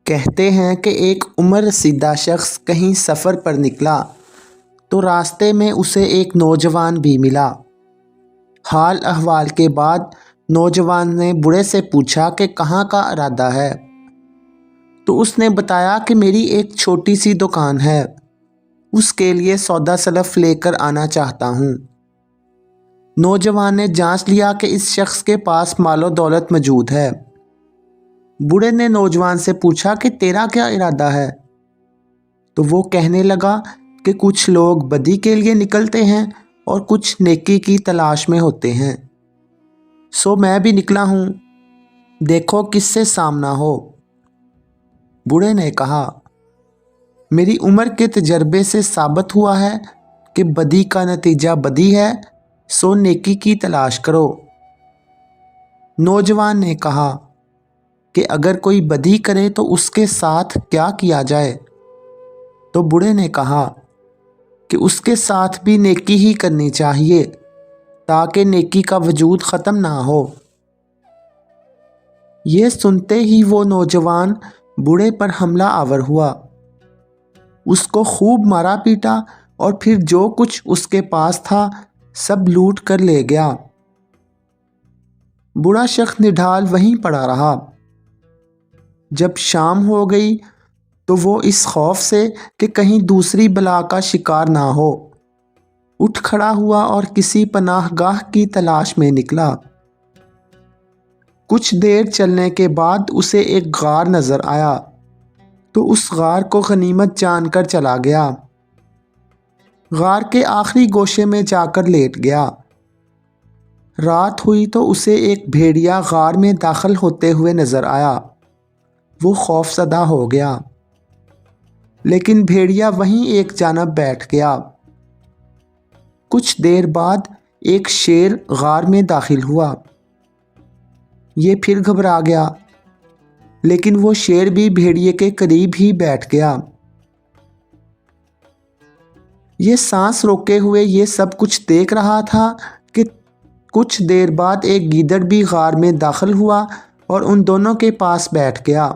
کہتے ہیں کہ ایک عمر رسیدہ شخص کہیں سفر پر نکلا تو راستے میں اسے ایک نوجوان بھی ملا۔ حال احوال کے بعد نوجوان نے بوڑھے سے پوچھا کہ کہاں کا ارادہ ہے، تو اس نے بتایا کہ میری ایک چھوٹی سی دکان ہے، اس کے لیے سودا سلف لے کر آنا چاہتا ہوں۔ نوجوان نے جانچ لیا کہ اس شخص کے پاس مال و دولت موجود ہے۔ بوڑھے نے نوجوان سے پوچھا کہ تیرا کیا ارادہ ہے؟ تو وہ کہنے لگا کہ کچھ لوگ بدی کے لیے نکلتے ہیں اور کچھ نیکی کی تلاش میں ہوتے ہیں، سو میں بھی نکلا ہوں، دیکھو کس سے سامنا ہو۔ بوڑھے نے کہا، میری عمر کے تجربے سے ثابت ہوا ہے کہ بدی کا نتیجہ بدی ہے، سو نیکی کی تلاش کرو۔ نوجوان نے کہا کہ اگر کوئی بدی کرے تو اس کے ساتھ کیا کیا جائے؟ تو بوڑھے نے کہا کہ اس کے ساتھ بھی نیکی ہی کرنی چاہیے تاکہ نیکی کا وجود ختم نہ ہو۔ یہ سنتے ہی وہ نوجوان بوڑھے پر حملہ آور ہوا، اس کو خوب مارا پیٹا اور پھر جو کچھ اس کے پاس تھا سب لوٹ کر لے گیا۔ بوڑھا شخص نڈھال وہیں پڑا رہا۔ جب شام ہو گئی تو وہ اس خوف سے کہ کہیں دوسری بلا کا شکار نہ ہو، اٹھ کھڑا ہوا اور کسی پناہ گاہ کی تلاش میں نکلا۔ کچھ دیر چلنے کے بعد اسے ایک غار نظر آیا تو اس غار کو غنیمت جان کر چلا گیا۔ غار کے آخری گوشے میں جا کر لیٹ گیا۔ رات ہوئی تو اسے ایک بھیڑیا غار میں داخل ہوتے ہوئے نظر آیا۔ وہ خوف زدہ ہو گیا، لیکن بھیڑیا وہیں ایک جانب بیٹھ گیا۔ کچھ دیر بعد ایک شیر غار میں داخل ہوا۔ یہ پھر گھبرا گیا، لیکن وہ شیر بھی بھیڑیے کے قریب ہی بیٹھ گیا۔ یہ سانس روکے ہوئے یہ سب کچھ دیکھ رہا تھا کہ کچھ دیر بعد ایک گیدڑ بھی غار میں داخل ہوا اور ان دونوں کے پاس بیٹھ گیا۔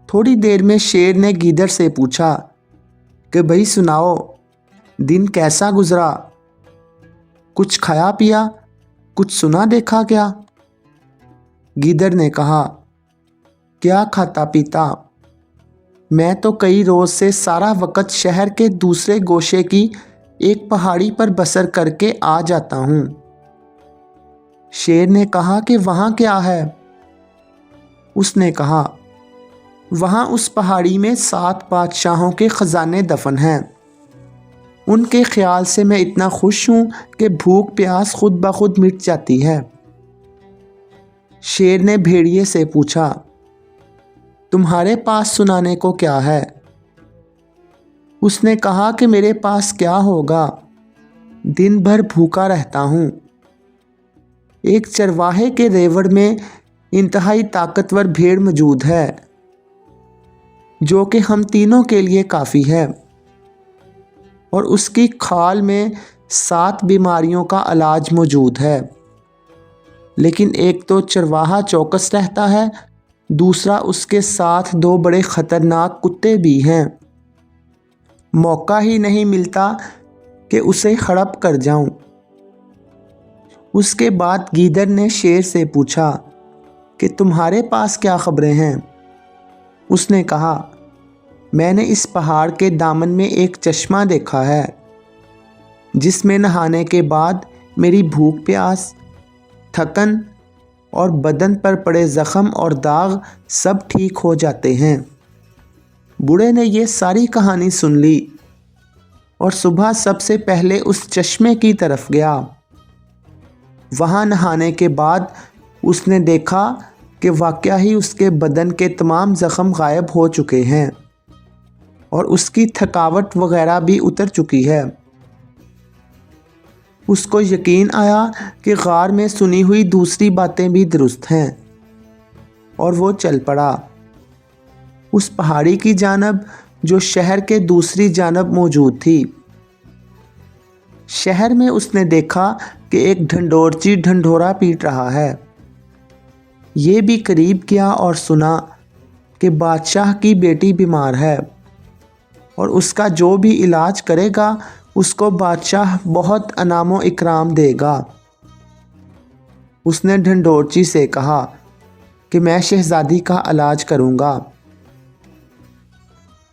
تھوڑی دیر میں شیر نے گیدڑ سے پوچھا کہ بھئی سناؤ، دن کیسا گزرا؟ کچھ کھایا پیا؟ کچھ سنا دیکھا کیا؟ گیدڑ نے کہا، کیا کھاتا پیتا؟ میں تو کئی روز سے سارا وقت شہر کے دوسرے گوشے کی ایک پہاڑی پر بسر کر کے آ جاتا ہوں۔ شیر نے کہا کہ وہاں کیا ہے؟ اس نے کہا، وہاں اس پہاڑی میں 7 بادشاہوں کے خزانے دفن ہیں، ان کے خیال سے میں اتنا خوش ہوں کہ بھوک پیاس خود بخود مٹ جاتی ہے۔ شیر نے بھیڑیے سے پوچھا، تمہارے پاس سنانے کو کیا ہے؟ اس نے کہا کہ میرے پاس کیا ہوگا، دن بھر بھوکا رہتا ہوں۔ ایک چرواہے کے ریوڑ میں انتہائی طاقتور بھیڑ موجود ہے جو کہ ہم تینوں کے لیے کافی ہے، اور اس کی کھال میں 7 بیماریوں کا علاج موجود ہے، لیکن ایک تو چرواہا چوکس رہتا ہے، دوسرا اس کے ساتھ 2 بڑے خطرناک کتے بھی ہیں، موقع ہی نہیں ملتا کہ اسے ہڑپ کر جاؤں۔ اس کے بعد گیدڑ نے شیر سے پوچھا کہ تمہارے پاس کیا خبریں ہیں؟ اس نے کہا، میں نے اس پہاڑ کے دامن میں ایک چشمہ دیکھا ہے جس میں نہانے کے بعد میری بھوک پیاس، تھکن اور بدن پر پڑے زخم اور داغ سب ٹھیک ہو جاتے ہیں۔ بوڑھے نے یہ ساری کہانی سن لی اور صبح سب سے پہلے اس چشمے کی طرف گیا۔ وہاں نہانے کے بعد اس نے دیکھا کہ واقعہ ہی اس کے بدن کے تمام زخم غائب ہو چکے ہیں اور اس کی تھکاوٹ وغیرہ بھی اتر چکی ہے۔ اس کو یقین آیا کہ غار میں سنی ہوئی دوسری باتیں بھی درست ہیں، اور وہ چل پڑا اس پہاڑی کی جانب جو شہر کے دوسری جانب موجود تھی۔ شہر میں اس نے دیکھا کہ ایک ڈھنڈورچی ڈھنڈورا پیٹ رہا ہے۔ یہ بھی قریب گیا اور سنا کہ بادشاہ کی بیٹی بیمار ہے اور اس کا جو بھی علاج کرے گا اس کو بادشاہ بہت انعام و اکرام دے گا۔ اس نے ڈھنڈورچی سے کہا کہ میں شہزادی کا علاج کروں گا۔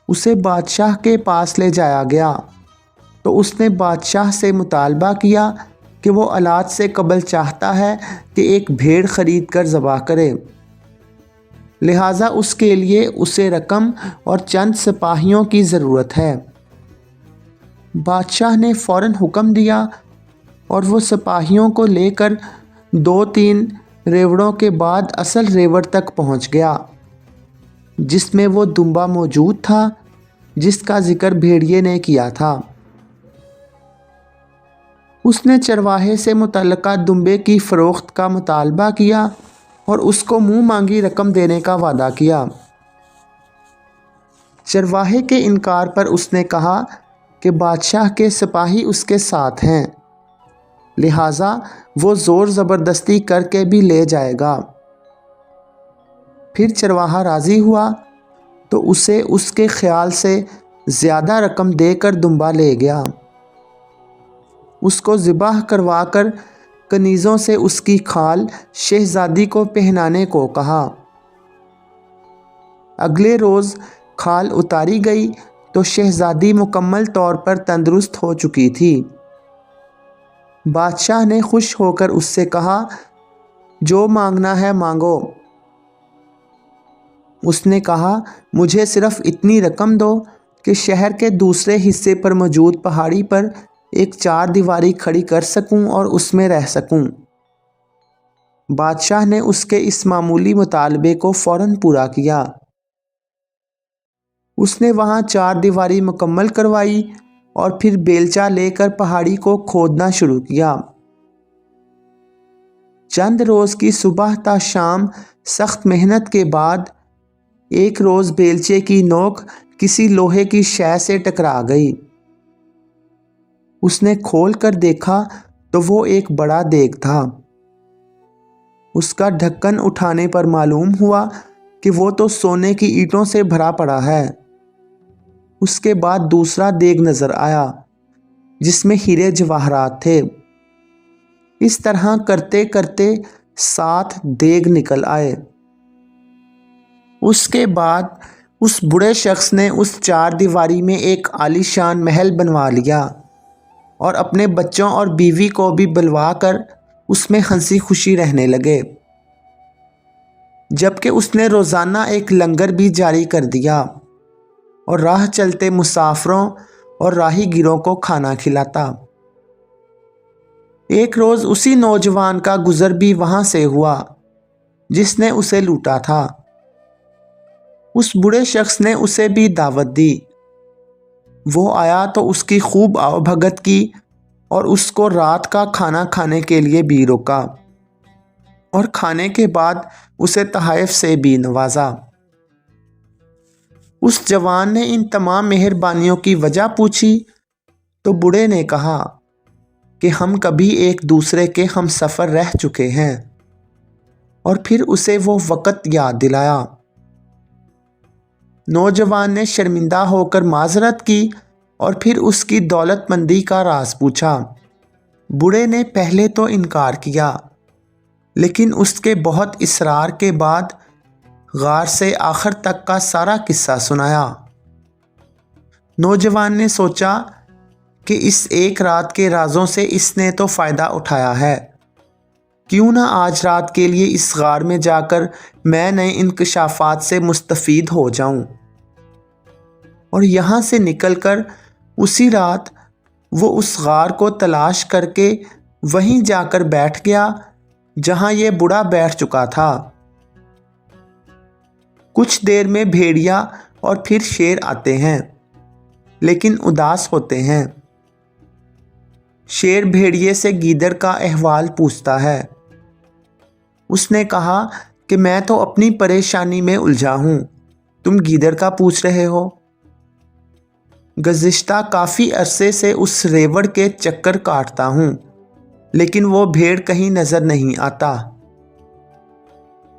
اسے بادشاہ کے پاس لے جایا گیا تو اس نے بادشاہ سے مطالبہ کیا کہ وہ علاج سے قبل چاہتا ہے کہ ایک بھیڑ خرید کر ذبح کرے، لہٰذا اس کے لیے اسے رقم اور چند سپاہیوں کی ضرورت ہے۔ بادشاہ نے فوراً حکم دیا اور وہ سپاہیوں کو لے کر 2-3 ریوڑوں کے بعد اصل ریوڑ تک پہنچ گیا جس میں وہ دمبا موجود تھا جس کا ذکر بھیڑیے نے کیا تھا۔ اس نے چرواہے سے متعلقہ دمبے کی فروخت کا مطالبہ کیا اور اس کو منہ مانگی رقم دینے کا وعدہ کیا۔ چرواہے کے انکار پر اس نے کہا کہ بادشاہ کے سپاہی اس کے ساتھ ہیں، لہٰذا وہ زور زبردستی کر کے بھی لے جائے گا۔ پھر چرواہا راضی ہوا تو اسے اس کے خیال سے زیادہ رقم دے کر دمبا لے گیا۔ اس کو ذبح کروا کر کنیزوں سے اس کی کھال شہزادی کو پہنانے کو کہا۔ اگلے روز کھال اتاری گئی تو شہزادی مکمل طور پر تندرست ہو چکی تھی۔ بادشاہ نے خوش ہو کر اس سے کہا، جو مانگنا ہے مانگو۔ اس نے کہا، مجھے صرف اتنی رقم دو کہ شہر کے دوسرے حصے پر موجود پہاڑی پر ایک 4 دیواری کھڑی کر سکوں اور اس میں رہ سکوں۔ بادشاہ نے اس کے اس معمولی مطالبے کو فوراً پورا کیا۔ اس نے وہاں 4 دیواری مکمل کروائی اور پھر بیلچہ لے کر پہاڑی کو کھودنا شروع کیا۔ چند روز کی صبح تا شام سخت محنت کے بعد ایک روز بیلچے کی نوک کسی لوہے کی شے سے ٹکرا گئی۔ اس نے کھول کر دیکھا تو وہ ایک بڑا دیگ تھا۔ اس کا ڈھکن اٹھانے پر معلوم ہوا کہ وہ تو سونے کی اینٹوں سے بھرا پڑا ہے۔ اس کے بعد دوسرا دیگ نظر آیا جس میں ہیرے جواہرات تھے۔ اس طرح کرتے کرتے 7 دیگ نکل آئے۔ اس کے بعد اس بڑے شخص نے اس 4 دیواری میں ایک عالی شان محل بنوا لیا اور اپنے بچوں اور بیوی کو بھی بلوا کر اس میں ہنسی خوشی رہنے لگے، جبکہ اس نے روزانہ ایک لنگر بھی جاری کر دیا اور راہ چلتے مسافروں اور راہی گیروں کو کھانا کھلاتا۔ ایک روز اسی نوجوان کا گزر بھی وہاں سے ہوا جس نے اسے لوٹا تھا۔ اس بڑے شخص نے اسے بھی دعوت دی۔ وہ آیا تو اس کی خوب آؤ بھگت کی اور اس کو رات کا کھانا کھانے کے لیے بھی روکا اور کھانے کے بعد اسے تحائف سے بھی نوازا۔ اس جوان نے ان تمام مہربانیوں کی وجہ پوچھی تو بوڑھے نے کہا کہ ہم کبھی ایک دوسرے کے ہم سفر رہ چکے ہیں، اور پھر اسے وہ وقت یاد دلایا۔ نوجوان نے شرمندہ ہو کر معذرت کی اور پھر اس کی دولت مندی کا راز پوچھا۔ بوڑھے نے پہلے تو انکار کیا، لیکن اس کے بہت اصرار کے بعد غار سے آخر تک کا سارا قصہ سنایا۔ نوجوان نے سوچا کہ اس ایک رات کے رازوں سے اس نے تو فائدہ اٹھایا ہے، کیوں نہ آج رات کے لیے اس غار میں جا کر میں نئے انکشافات سے مستفید ہو جاؤں۔ اور یہاں سے نکل کر اسی رات وہ اس غار کو تلاش کر کے وہیں جا کر بیٹھ گیا جہاں یہ بوڑھا بیٹھ چکا تھا۔ کچھ دیر میں بھیڑیا اور پھر شیر آتے ہیں، لیکن اداس ہوتے ہیں۔ شیر بھیڑیے سے گیدڑ کا احوال پوچھتا ہے۔ اس نے کہا کہ میں تو اپنی پریشانی میں الجھا ہوں، تم گیدڑ کا پوچھ رہے ہو؟ گزشتہ کافی عرصے سے اس ریوڑ کے چکر کاٹتا ہوں، لیکن وہ بھیڑ کہیں نظر نہیں آتا۔